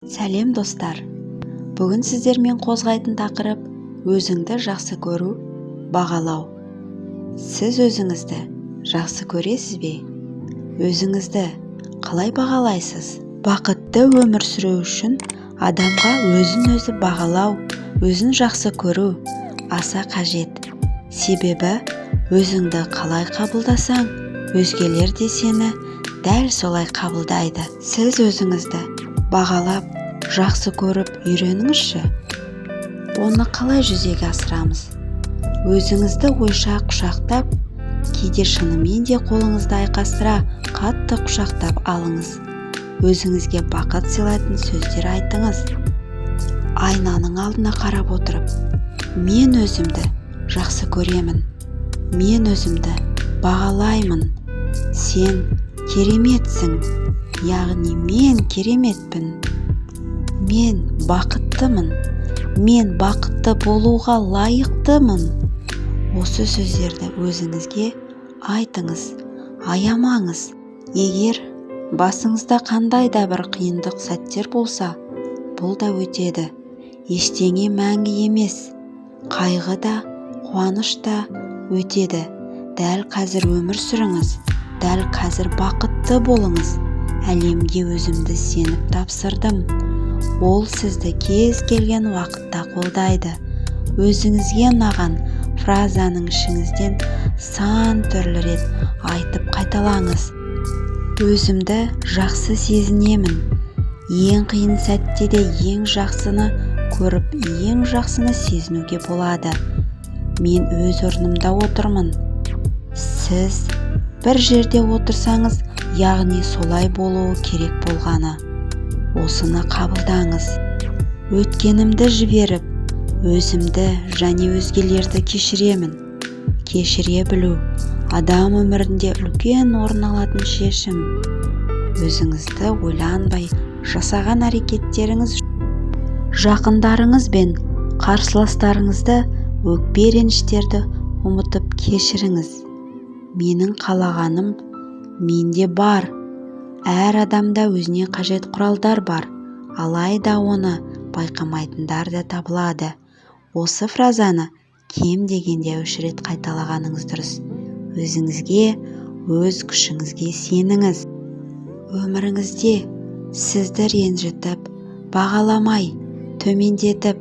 Сәлем достар! Бүгін сіздермен қозғайтын тақырып өзіңді жақсы көру, бағалау. Сіз өзіңізді жақсы көресіз бе? Өзіңізді қалай бағалайсыз? Бақытты өмір сүру үшін адамға өзін-өзі бағалау, өзін жақсы көру аса қажет. Себебі өзіңді қалай қабылдасаң, өзгелер де сені дәл солай қабылдайды. Сіз өзіңізді бағалап, жақсы көріп үйреніңізші. Оны қалай жүзеге асырамыз? Өзіңізді ойша құшақтап, кейде шынымен де қолыңызды айқастыра қатты құшақтап алыңыз. Өзіңізге бақыт сыйлайтын сөздер айтыңыз. Айнаның алдына қарап отырып, мен өзімді жақсы көремін. Мен өзімді бағалаймын. Сен кереметсің. Яғни мен кереметпін. Мен бақыттымын. Мен бақытты болуға лайықтымын. Осы сөздерді өзіңізге айтыңыз, аямаңыз. Егер басыңызда қандай да бір қиындық сәттер болса, бұл да өтеді. Ештеңе мәңгі емес. Қайғы да, қуаныш та өтеді. Дәл қазір өмір сүріңіз. Дәл қазір бақытты болыңыз. Әлемге өзімді сеніп тапсырдым. Ол сізді кез келген уақытта қолдайды. Өзіңізге ұнаған фразаның ішіңізден сан түрлі рет айтып қайталаңыз. Өзімді жақсы сезінемін. Ең қиын сәтте де ең жақсыны көріп, ең жақсыны сезінуге болады. Мен өз орнымда отырмын. Сіз бір жерде отырсаңыз, яғни солай болуы керек болғаны. Осыны қабылдаңыз. Өткенімді жіберіп, өзімді және өзгелерді кешіремін. Кешіре білу адам өмірінде үлкен орын алатын шешім. Өзіңізді ойланбай жасаған әрекеттеріңіз, жақындарыңыз бен қарсыластарыңызды, өкпе реніштерді ұмытып кешіріңіз. Менің қалағаным менде бар. Әр адамда өзіне қажет құралдар бар, алайда оны байқамайтындар да табылады. Осы фразаны кем дегенде 3 рет қайталағаныңыз дұрыс. Өзіңізге, өз күшіңізге сеніңіз. Өміріңізде сізді ренжітіп, бағаламай, төмендетіп,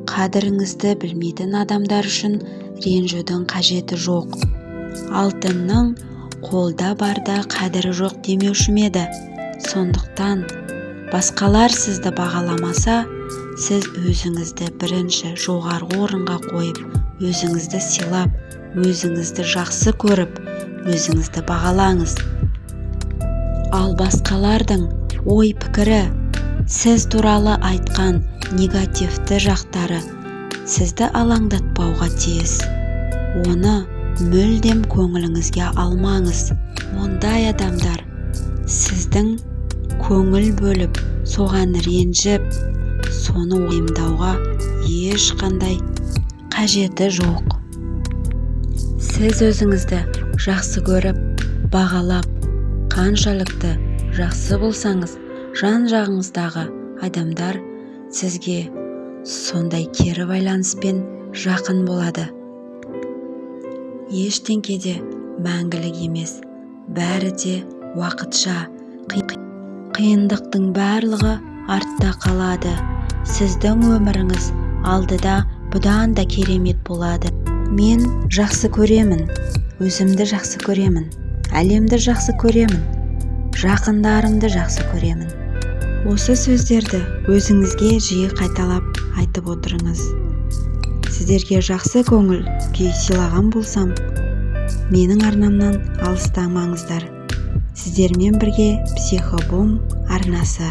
қадіріңізді білмейтін адамдар үшін ренжудің қажеті жоқ. Алтынның қолда барда қадірі жоқ демеуші ме еді? Сондықтан басқалар сізді бағаламаса, сіз өзіңізді бірінші жоғарғы орынға қойып, өзіңізді сыйлап, өзіңізді жақсы көріп, өзіңізді бағалаңыз. Ал басқалардың ой пікірі, сіз туралы айтқан негативті жақтары сізді алаңдатпауға тиіс. Оны мүлдем көңіліңізге алмаңыз. Ондай адамдар сіздің көңіл бөліп, соған ренжіп, соны уайымдауға ешқандай қажеті жоқ. Сіз өзіңізді жақсы көріп, бағалап, қаншалықты жақсы болсаңыз, жан-жағыңыздағы адамдар сізге сондай кері байланыспен жақын болады. Ештеңе де мәңгілік емес, бәрі де уақытша. Қиындықтың барлығы артта қалады. Сіздің өміріңіз алдыда бұдан да керемет болады. Мен жақсы көремін, өзімді жақсы көремін, әлемді жақсы көремін, жақындарымды жақсы көремін. Осы сөздерді өзіңізге жиі қайталап айтып отырыңыз. Сіздерге жақсы көңіл күй сыйлаған болсам, менің арнамнан алыстамаңыздар. Сіздермен бірге Психобум арнасы.